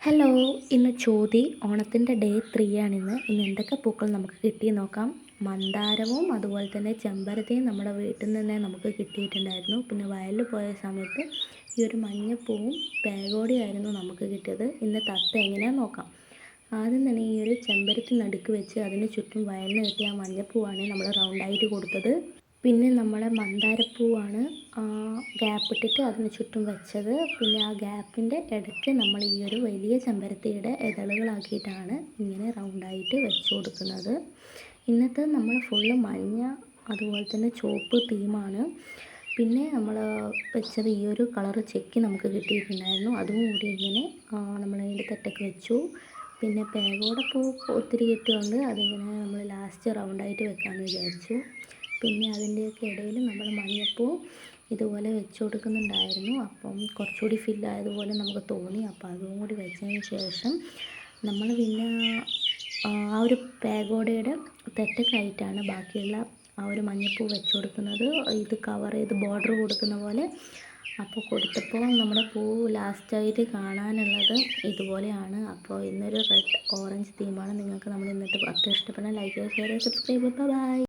Hello, ഇന്ന് ചോതി ഓണത്തിൻ്റെ day 3 ആണിന്ന്. എന്തൊക്കെ പൂക്കൾ നമുക്ക് കിട്ടി നോക്കാം. മന്ദാരവും അതുപോലെ തന്നെ ചെമ്പരത്തിയും നമ്മുടെ വീട്ടിൽ നിന്ന് നമുക്ക് കിട്ടിയിട്ടുണ്ടായിരുന്നു. പിന്നെ വയലിൽ പോയ സമയത്ത് ഈ ഒരു മഞ്ഞപ്പൂവും പേഗോഡിയായിരുന്നു നമുക്ക് കിട്ടിയത്. ഇന്ന് തത്ത എങ്ങനെയാണെന്ന് നോക്കാം. ആദ്യം തന്നെ ഈ ഒരു ചെമ്പരത്തി നടുക്ക് വെച്ച് അതിന് ചുറ്റും വയലിന് കിട്ടിയ ആ മഞ്ഞപ്പൂവാണ് നമ്മൾ റൗണ്ടായിട്ട് കൊടുത്തത്. പിന്നെ നമ്മളെ മന്ദാരപ്പൂവാണ് ഗ്യാപ്പിട്ടിട്ട് അതിന് ചുറ്റും വെച്ചത്. പിന്നെ ആ ഗ്യാപ്പിൻ്റെ ഇടയ്ക്ക് നമ്മൾ ഈ ഒരു വലിയ ചെമ്പരത്തിയുടെ ഇതളുകളാക്കിയിട്ടാണ് ഇങ്ങനെ റൗണ്ടായിട്ട് വെച്ച് കൊടുക്കുന്നത്. ഇന്നത്തെ നമ്മൾ ഫുള്ള് മഞ്ഞ അതുപോലെ തന്നെ ചുവപ്പ് തീമാണ്. പിന്നെ നമ്മൾ വെച്ചത് ഈ ഒരു കളറ് ചെക്കി നമുക്ക് കിട്ടിയിട്ടുണ്ടായിരുന്നു. അതും കൂടി ഇങ്ങനെ നമ്മൾ അതിൻ്റെ തെറ്റൊക്കെ വെച്ചു. പിന്നെ പേഗോഡ പൂ ഒത്തിരി കിട്ടിയതുകൊണ്ട് അതിങ്ങനെ നമ്മൾ ലാസ്റ്റ് റൗണ്ടായിട്ട് വെക്കാമെന്ന് വിചാരിച്ചു. പിന്നെ അതിൻ്റെയൊക്കെ ഇടയിൽ നമ്മൾ മഞ്ഞപ്പൂ ഇതുപോലെ വെച്ച് കൊടുക്കുന്നുണ്ടായിരുന്നു. അപ്പം കുറച്ചുകൂടി ഫില്ലായതുപോലെ നമുക്ക് തോന്നി. അപ്പോൾ അതും കൂടി വെച്ചതിന് ശേഷം നമ്മൾ പിന്നെ ആ ഒരു പേഗോഡയുടെ തെറ്റൊക്കെയായിട്ടാണ് ബാക്കിയുള്ള ആ ഒരു മഞ്ഞപ്പൂ വെച്ച് കൊടുക്കുന്നത്. ഇത് കവർ ചെയ്ത് ബോർഡർ കൊടുക്കുന്ന പോലെ. അപ്പോൾ കൊടുത്തപ്പോൾ നമ്മുടെ പൂ ലാസ്റ്റായിട്ട് കാണാനുള്ളത് ഇതുപോലെയാണ്. അപ്പോൾ ഇന്നൊരു റെഡ് ഓറഞ്ച് തീമാണ്. നിങ്ങൾക്ക് നമ്മൾ ഇന്നത്തെ അത്ര ഇഷ്ടപ്പെടാൻ ലൈക്ക് ചെയ്യുക, ഷെയർ ചെയ്യുക, സബ്സ്ക്രൈബ് ചെയ്യുക. ബൈ.